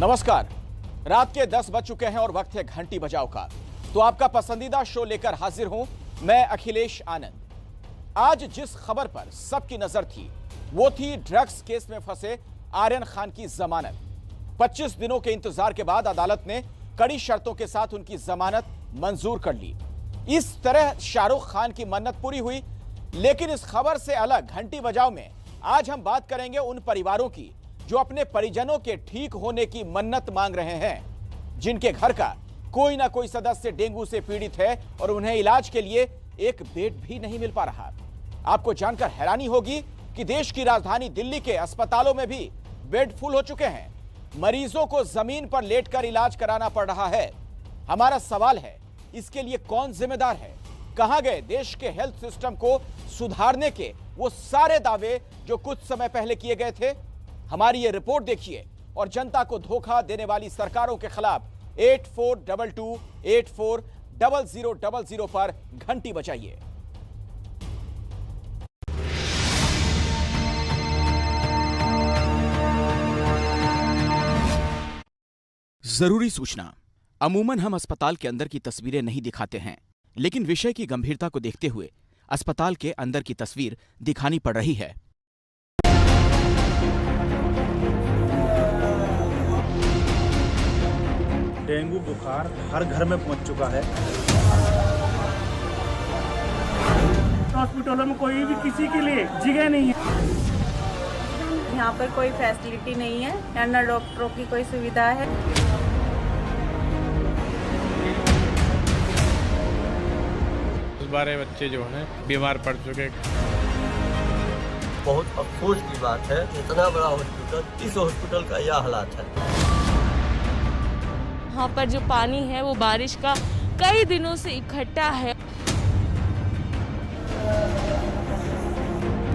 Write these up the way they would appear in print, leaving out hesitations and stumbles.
नमस्कार, रात के 10 बज चुके हैं और वक्त है घंटी बजाओ का। तो आपका पसंदीदा शो लेकर हाजिर हूं मैं अखिलेश आनंद। आज जिस खबर पर सबकी नजर थी वो थी ड्रग्स केस में फंसे आर्यन खान की जमानत। 25 दिनों के इंतजार के बाद अदालत ने कड़ी शर्तों के साथ उनकी जमानत मंजूर कर ली। इस तरह शाहरुख खान की मन्नत पूरी हुई। लेकिन इस खबर से अलग घंटी बजाओ में आज हम बात करेंगे उन परिवारों की जो अपने परिजनों के ठीक होने की मन्नत मांग रहे हैं, जिनके घर का कोई ना कोई सदस्य डेंगू से पीड़ित है और उन्हें इलाज के लिए एक बेड भी नहीं मिल पा रहा। आपको जानकर हैरानी होगी कि देश की राजधानी दिल्ली के अस्पतालों में भी बेड फुल हो चुके हैं। मरीजों को जमीन पर लेटकर इलाज कराना पड़ रहा है। हमारा सवाल है, इसके लिए कौन जिम्मेदार है? कहां गए देश के हेल्थ सिस्टम को सुधारने के वो सारे दावे जो कुछ समय पहले किए गए थे? हमारी ये रिपोर्ट देखिए और जनता को धोखा देने वाली सरकारों के खिलाफ 8422840000 पर घंटी बजाइए। जरूरी सूचना। अमूमन हम अस्पताल के अंदर की तस्वीरें नहीं दिखाते हैं, लेकिन विषय की गंभीरता को देखते हुए अस्पताल के अंदर की तस्वीर दिखानी पड़ रही है। डेंगू बुखार हर घर में पहुंच चुका है। हॉस्पिटलों में कोई भी किसी के लिए जगह नहीं है। यहाँ पर कोई फैसिलिटी नहीं है, या न डॉक्टरों की कोई सुविधा है। इस बारे बच्चे जो हैं बीमार पड़ चुके। बहुत अफसोस की बात है, इतना बड़ा हॉस्पिटल, इस हॉस्पिटल का यह हालात है। यहाँ पर जो पानी है वो बारिश का कई दिनों से इकट्ठा है।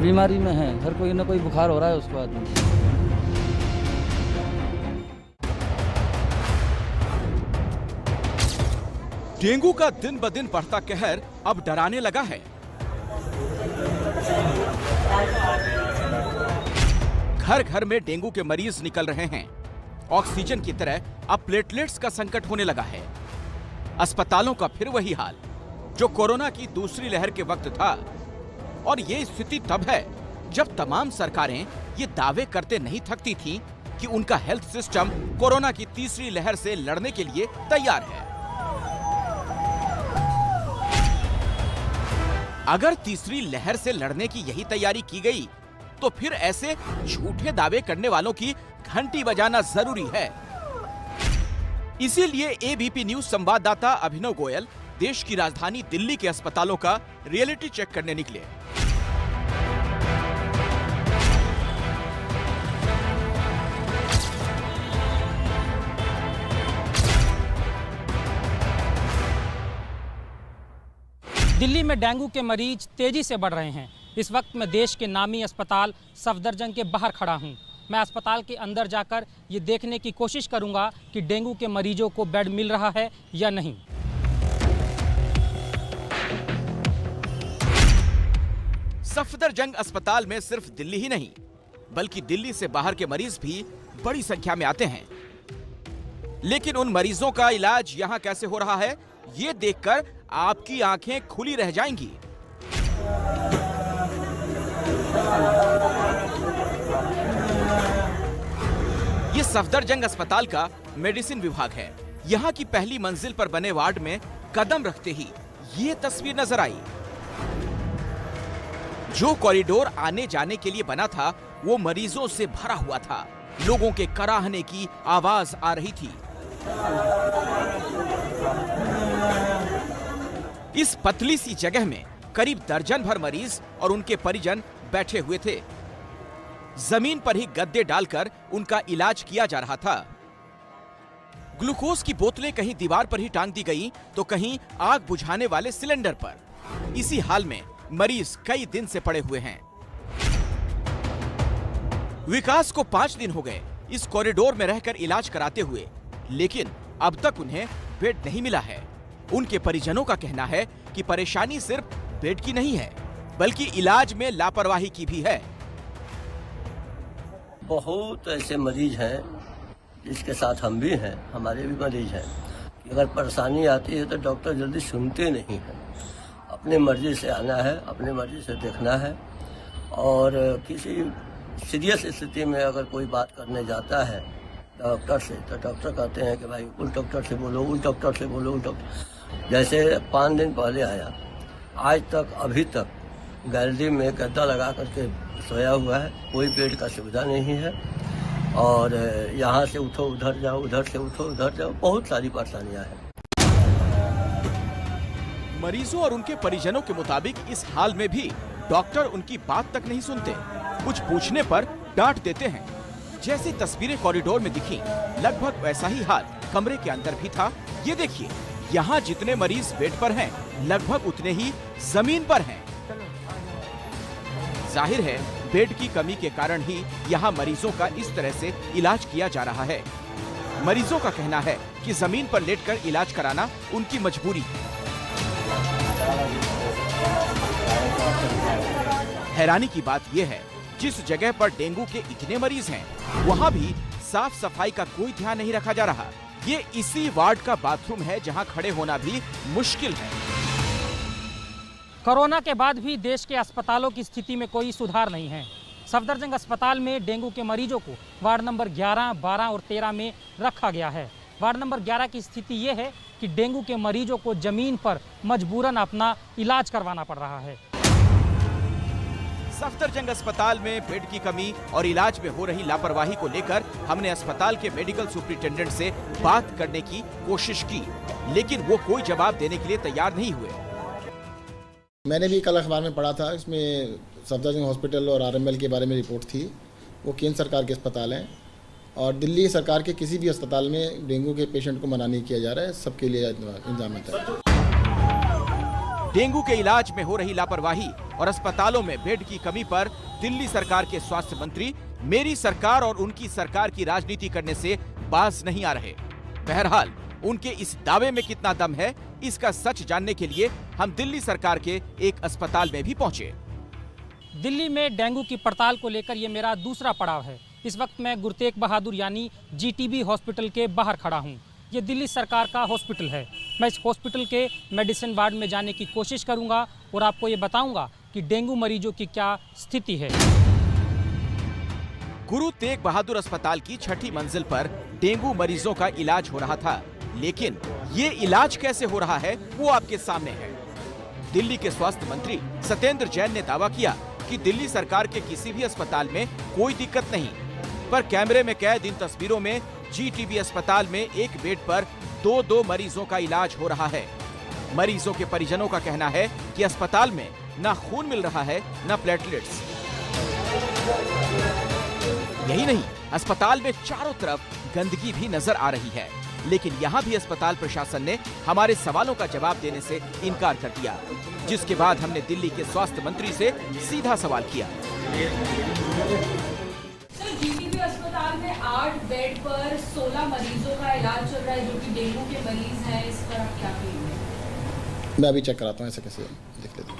बीमारी में है, हर कोई ना कोई बुखार हो रहा है उसको आदमी। डेंगू का दिन ब दिन बढ़ता कहर अब डराने लगा है। घर घर में डेंगू के मरीज निकल रहे हैं। ऑक्सीजन की तरह अब प्लेटलेट्स का संकट होने लगा है। अस्पतालों का फिर वही हाल जो कोरोना की दूसरी लहर के वक्त था। और ये स्थिति तब है जब तमाम सरकारें ये दावे करते नहीं थकती थीं कि उनका हेल्थ सिस्टम कोरोना की तीसरी लहर से लड़ने के लिए तैयार है। अगर तीसरी लहर से लड़ने की यही तैयारी की गई तो फिर ऐसे झूठे दावे करने वालों की घंटी बजाना जरूरी है। इसीलिए एबीपी न्यूज संवाददाता अभिनव गोयल देश की राजधानी दिल्ली के अस्पतालों का रियलिटी चेक करने निकले। दिल्ली में डेंगू के मरीज तेजी से बढ़ रहे हैं। इस वक्त मैं देश के नामी अस्पताल सफदरजंग के बाहर खड़ा हूं। मैं अस्पताल के अंदर जाकर ये देखने की कोशिश करूंगा कि डेंगू के मरीजों को बेड मिल रहा है या नहीं। सफदरजंग अस्पताल में सिर्फ दिल्ली ही नहीं बल्कि दिल्ली से बाहर के मरीज भी बड़ी संख्या में आते हैं। लेकिन उन मरीजों का इलाज यहाँ कैसे हो रहा है, ये देखकर आपकी आंखें खुली रह जाएंगी। ये सफदरजंग अस्पताल का मेडिसिन विभाग है। यहाँ की पहली मंजिल पर बने वार्ड में कदम रखते ही ये तस्वीर नजर आई। जो कॉरिडोर आने जाने के लिए बना था वो मरीजों से भरा हुआ था। लोगों के कराहने की आवाज आ रही थी। इस पतली सी जगह में करीब दर्जन भर मरीज और उनके परिजन बैठे हुए थे। जमीन पर ही गद्दे डालकर उनका इलाज किया जा रहा था। ग्लूकोज की बोतलें कहीं दीवार पर ही टांग दी गई तो कहीं आग बुझाने वाले सिलेंडर पर। इसी हाल में मरीज कई दिन से पड़े हुए हैं। विकास को 5 दिन हो गए इस कॉरिडोर में रहकर इलाज कराते हुए, लेकिन अब तक उन्हें बेड नहीं मिला है। उनके परिजनों का कहना है कि परेशानी सिर्फ बेड की नहीं है बल्कि इलाज में लापरवाही की भी है। बहुत ऐसे मरीज हैं इसके साथ हम भी हैं, हमारे भी मरीज हैं कि अगर परेशानी आती है तो डॉक्टर जल्दी सुनते नहीं हैं। अपने मर्जी से आना है, अपने मर्जी से देखना है, और किसी सीरियस स्थिति में अगर कोई बात करने जाता है डॉक्टर से तो डॉक्टर कहते हैं कि भाई उस डॉक्टर से बोलो, उस डॉक्टर से बोलो, उस डॉक्टर। जैसे 5 दिन पहले आया, आज तक अभी तक गैलरी में गद्दा लगा करके सोया हुआ है, कोई बेड का सुविधा नहीं है, और यहाँ से उठो उधर जाओ, उधर से उठो उधर जाओ, बहुत सारी परेशानियाँ हैं। मरीजों और उनके परिजनों के मुताबिक इस हाल में भी डॉक्टर उनकी बात तक नहीं सुनते, कुछ पूछने पर डांट देते हैं। जैसी तस्वीरें कॉरिडोर में दिखी, लगभग वैसा ही हाल कमरे के अंदर भी था। ये देखिए, यहाँ जितने मरीज बेड पर हैं, लगभग उतने ही जमीन पर हैं। जाहिर है बेड की कमी के कारण ही यहाँ मरीजों का इस तरह से इलाज किया जा रहा है। मरीजों का कहना है कि जमीन पर लेटकर इलाज कराना उनकी मजबूरी है। हैरानी की बात यह है, जिस जगह पर डेंगू के इतने मरीज हैं, वहाँ भी साफ सफाई का कोई ध्यान नहीं रखा जा रहा। ये इसी वार्ड का बाथरूम है जहाँ खड़े होना भी मुश्किल है। कोरोना के बाद भी देश के अस्पतालों की स्थिति में कोई सुधार नहीं है। सफदरजंग अस्पताल में डेंगू के मरीजों को वार्ड नंबर 11, 12 और 13 में रखा गया है। वार्ड नंबर 11 की स्थिति ये है कि डेंगू के मरीजों को जमीन पर मजबूरन अपना इलाज करवाना पड़ रहा है। सफदरजंग अस्पताल में बेड की कमी और इलाज में हो रही लापरवाही को लेकर हमने अस्पताल के मेडिकल सुपरिटेंडेंट से बात करने की कोशिश की, लेकिन वो कोई जवाब देने के लिए तैयार नहीं हुए। मैंने भी कल अखबार में पढ़ा था, इसमें सफदरजंग हॉस्पिटल और आरएमएल के बारे में रिपोर्ट थी। वो केंद्र सरकार के अस्पताल हैं और दिल्ली सरकार के किसी भी अस्पताल में डेंगू के पेशेंट को मना नहीं किया जा रहा है, सबके लिए इंतजाम है। डेंगू के इलाज में हो रही लापरवाही और अस्पतालों में बेड की कमी पर दिल्ली सरकार के स्वास्थ्य मंत्री मेरी सरकार और उनकी सरकार की राजनीति करने से बाज नहीं आ रहे। बहरहाल उनके इस दावे में कितना दम है, इसका सच जानने के लिए हम दिल्ली सरकार के एक अस्पताल में भी पहुंचे। दिल्ली में डेंगू की पड़ताल को लेकर ये मेरा दूसरा पड़ाव है। इस वक्त मैं गुरु तेग बहादुर यानी जीटीबी हॉस्पिटल के बाहर खड़ा हूँ। ये दिल्ली सरकार का हॉस्पिटल है। मैं इस हॉस्पिटल के मेडिसिन वार्ड में जाने की कोशिश करूंगा और आपको ये बताऊंगा कि डेंगू मरीजों की क्या स्थिति है। गुरु तेग बहादुर अस्पताल की 6ठी मंजिल पर डेंगू मरीजों का इलाज हो रहा था, लेकिन ये इलाज कैसे हो रहा है वो आपके सामने है। दिल्ली के स्वास्थ्य मंत्री सत्येंद्र जैन ने दावा किया कि दिल्ली सरकार के किसी भी अस्पताल में कोई दिक्कत नहीं, पर कैमरे में कैद इन तस्वीरों में जीटीबी अस्पताल में एक बेड पर 2 मरीजों का इलाज हो रहा है। मरीजों के परिजनों का कहना है कि अस्पताल में ना खून मिल रहा है, ना प्लेटलेट्स। यही नहीं, अस्पताल में चारों तरफ गंदगी भी नजर आ रही है, लेकिन यहाँ भी अस्पताल प्रशासन ने हमारे सवालों का जवाब देने से इनकार कर दिया, जिसके बाद हमने दिल्ली के स्वास्थ्य मंत्री से सीधा सवाल किया। जीटीबी अस्पताल में 8 बेड पर 16 मरीजों का इलाज चल रहा है जो कि डेंगू के मरीज हैं, इस पर आप क्या कहेंगे? मैं अभी चेक कराता हूँ, ऐसे कैसे देख लेते हैं।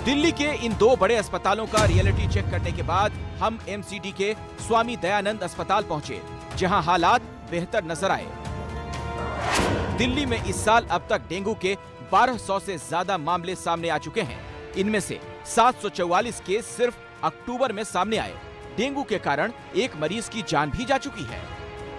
दिल्ली के इन 2 बड़े अस्पतालों का रियलिटी चेक करने के बाद हम एमसीडी के स्वामी दयानंद अस्पताल पहुंचे, जहां हालात बेहतर नजर आए। दिल्ली में इस साल अब तक डेंगू के 1200 से ज्यादा मामले सामने आ चुके हैं। इनमें से 744 केस सिर्फ अक्टूबर में सामने आए। डेंगू के कारण एक मरीज की जान भी जा चुकी है।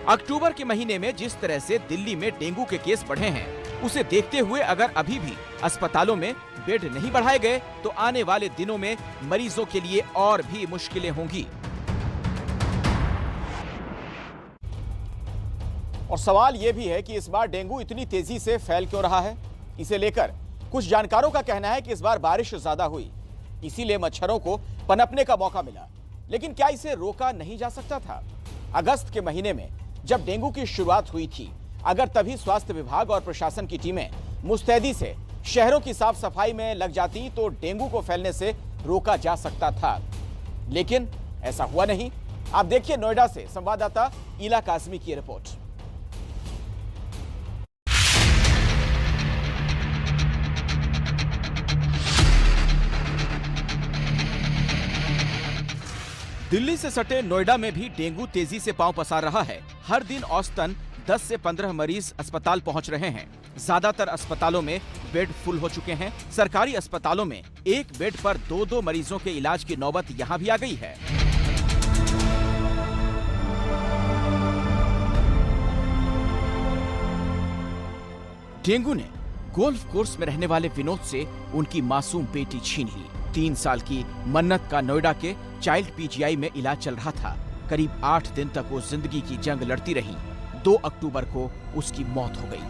अक्टूबर के महीने में जिस तरह से दिल्ली में डेंगू के केस बढ़े हैं, उसे देखते हुए अगर अभी भी अस्पतालों में बेड नहीं बढ़ाए गए तो आने वाले दिनों में मरीजों के लिए और भी मुश्किलें होंगी। और सवाल यह भी है कि इस बार डेंगू इतनी तेजी से फैल क्यों रहा है। इसे लेकर कुछ जानकारों का कहना है कि इस बार बारिश ज्यादा हुई, इसीलिए मच्छरों को पनपने का मौका मिला। लेकिन क्या इसे रोका नहीं जा सकता था? अगस्त के महीने में जब डेंगू की शुरुआत हुई थी, अगर तभी स्वास्थ्य विभाग और प्रशासन की टीमें मुस्तैदी से शहरों की साफ सफाई में लग जाती तो डेंगू को फैलने से रोका जा सकता था, लेकिन ऐसा हुआ नहीं। आप देखिए नोएडा से संवाददाता इला कासमी की रिपोर्ट। दिल्ली से सटे नोएडा में भी डेंगू तेजी से पांव पसार रहा है। हर दिन औसतन 10 से 15 मरीज अस्पताल पहुंच रहे हैं। ज्यादातर अस्पतालों में बेड फुल हो चुके हैं। सरकारी अस्पतालों में एक बेड पर 2-2 मरीजों के इलाज की नौबत यहां भी आ गई है। डेंगू ने गोल्फ कोर्स में रहने वाले विनोद से उनकी मासूम बेटी छीन ली। 3 साल की मन्नत का नोएडा के चाइल्ड पीजीआई में इलाज चल रहा था। करीब 8 दिन तक वो जिंदगी की जंग लड़ती रही। 2 अक्टूबर को उसकी मौत हो गई।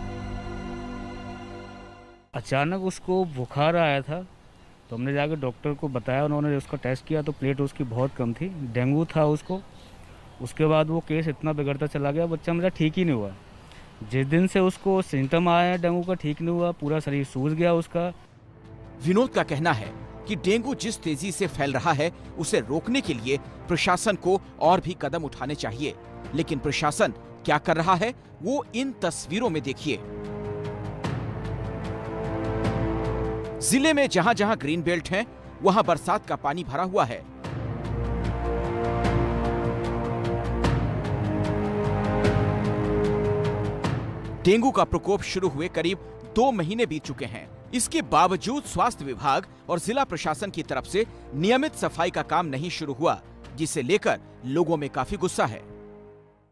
अचानक उसको बुखार आया था, तो हमने जाकर डॉक्टर को बताया। उन्होंने उसका टेस्ट किया तो प्लेट उसकी बहुत कम थी, डेंगू था उसको। उसके बाद वो केस इतना बिगड़ता चला गया, बच्चा मेरा ठीक ही नहीं हुआ। जिस दिन से उसको सिम्टम आया डेंगू का, ठीक नहीं हुआ, पूरा शरीर सूज गया उसका। विनोद का कहना है कि डेंगू जिस तेजी से फैल रहा है उसे रोकने के लिए प्रशासन को और भी कदम उठाने चाहिए। लेकिन प्रशासन क्या कर रहा है वो इन तस्वीरों में देखिए। जिले में जहां जहां ग्रीन बेल्ट है वहां बरसात का पानी भरा हुआ है। डेंगू का प्रकोप शुरू हुए करीब 2 महीने बीत चुके हैं। इसके बावजूद स्वास्थ्य विभाग और जिला प्रशासन की तरफ से नियमित सफाई का काम नहीं शुरू हुआ, जिसे लेकर लोगों में काफी गुस्सा है।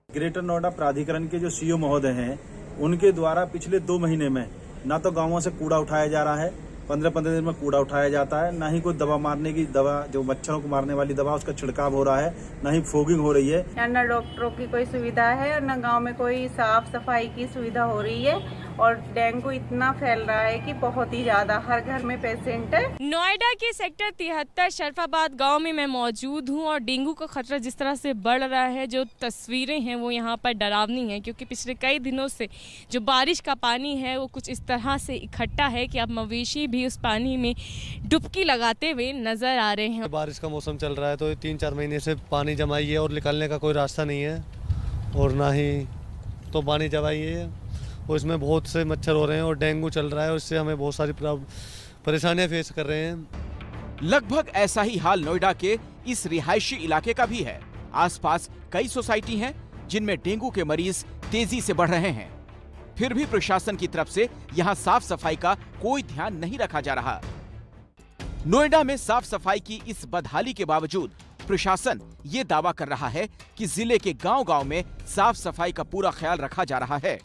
ग्रेटर नोएडा प्राधिकरण के जो सीईओ महोदय हैं, उनके द्वारा पिछले 2 महीने में ना तो गांवों से कूड़ा उठाया जा रहा है, 15-15 दिन में कूड़ा उठाया जाता है, ना ही कोई दवा मारने की दवा, जो मच्छरों को मारने वाली दवा, उसका छिड़काव हो रहा है, ना ही फॉगिंग हो रही है। न डॉक्टरों की कोई सुविधा है और न गांव में कोई साफ सफाई की सुविधा हो रही है। और डेंगू इतना फैल रहा है कि बहुत ही ज्यादा, हर घर में पेशेंट है। नोएडा के सेक्टर 73 शरफाबाद गांव में मैं मौजूद हूं और डेंगू का खतरा जिस तरह से बढ़ रहा है, जो तस्वीरें हैं वो यहां पर डरावनी हैं, क्योंकि पिछले कई दिनों से जो बारिश का पानी है वो कुछ इस तरह से इकट्ठा है कि अब मवेशी भी उस पानी में डुबकी लगाते हुए नजर आ रहे हैं। बारिश का मौसम चल रहा है तो 3-4 महीने से पानी जमाई है और निकलने का कोई रास्ता नहीं है, और ना ही तो पानी जमाई है और इसमें बहुत से मच्छर हो रहे हैं और डेंगू चल रहा है, और इससे हमें बहुत सारी परेशानियां फेस कर रहे हैं। लगभग ऐसा ही हाल नोएडा के इस रिहायशी इलाके का भी है। आसपास कई सोसाइटी हैं जिनमें डेंगू के मरीज तेजी से बढ़ रहे हैं। फिर भी प्रशासन की तरफ से यहां साफ सफाई का कोई ध्यान नहीं रखा जा रहा। नोएडा में साफ सफाई की इस बदहाली के बावजूद प्रशासन ये दावा कर रहा है कि जिले के गांव-गांव में साफ सफाई का पूरा ख्याल रखा जा रहा है।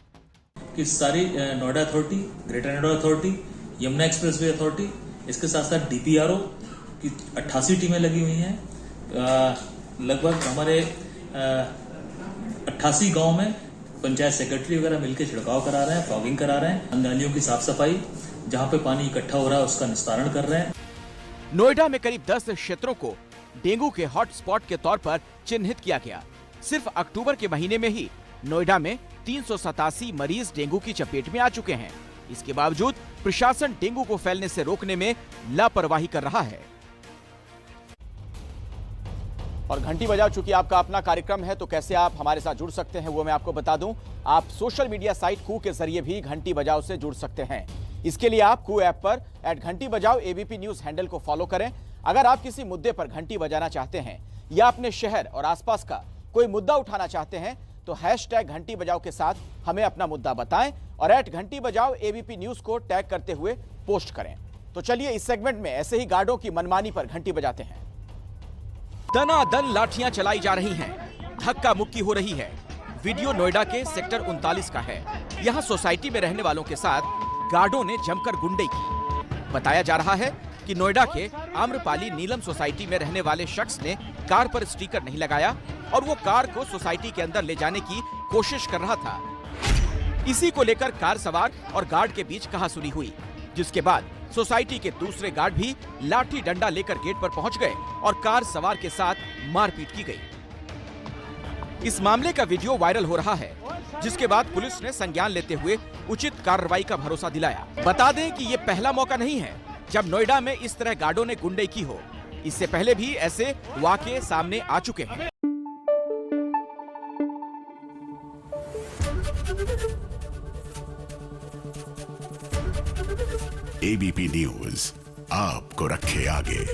कि सारी Noida authority, greater Noida authority, Yamuna expressway authority, इसके साथ साथ डीपीआरओ की 88 टीमें लगी हुई हैं। लगभग हमारे 88 गांव में पंचायत सेक्रेटरी वगैरह मिलकर छिड़काव करा रहे हैं, फॉगिंग करा रहे हैं, नालियों की साफ सफाई, जहां पे पानी इकट्ठा हो रहा है उसका निस्तारण कर रहे हैं। नोएडा में करीब 10 क्षेत्रों को डेंगू के हॉटस्पॉट के तौर पर चिन्हित किया गया। सिर्फ अक्टूबर के महीने में ही नोएडा में 387 मरीज डेंगू की चपेट में आ चुके हैं। इसके बावजूद प्रशासन डेंगू को फैलने से रोकने में लापरवाही कर रहा है। और घंटी बजा चुकी आपका अपना कार्यक्रम है, तो कैसे आप हमारे साथ जुड़ सकते हैं वो मैं आपको बता दूं। आप सोशल मीडिया साइट कू के जरिए भी घंटी बजाओ से जुड़ सकते हैं। इसके लिए आप कू ऐप पर @घंटी बजाओ एबीपी न्यूज हैंडल को फॉलो करें। अगर आप किसी मुद्दे पर घंटी बजाना चाहते हैं या अपने शहर और आसपास का कोई मुद्दा उठाना चाहते हैं तो #घंटी बजाओ के साथ हमें अपना मुद्दा बताएं और @घंटी बजाओ एबीपी न्यूज को टैग करते हुए पोस्ट करें। तो चलिए इस सेगमेंट में ऐसे ही गार्डों की मनमानी पर घंटी बजाते हैं। दनादन लाठियां चलाई जा रही हैं, धक्का मुक्की हो रही है। वीडियो नोएडा के सेक्टर 39 का है। यहां सोसाइटी में रहने वालों के साथ गार्डों ने जमकर गुंडई की। बताया जा रहा है कि नोएडा के आम्रपाली नीलम सोसाइटी में रहने वाले शख्स ने कार पर स्टिकर नहीं लगाया और वो कार को सोसाइटी के अंदर ले जाने की कोशिश कर रहा था। इसी को लेकर कार सवार और गार्ड के बीच कहासुनी हुई, जिसके बाद सोसाइटी के दूसरे गार्ड भी लाठी डंडा लेकर गेट पर पहुंच गए और कार सवार के साथ मारपीट की गई। इस मामले का वीडियो वायरल हो रहा है, जिसके बाद पुलिस ने संज्ञान लेते हुए उचित कार्रवाई का भरोसा दिलाया। बता दें कि ये पहला मौका नहीं है जब नोएडा में इस तरह गार्डों ने गुंडई की हो। इससे पहले भी ऐसे वाकये सामने आ चुके हैं। एबीपी न्यूज आपको रखे आगे।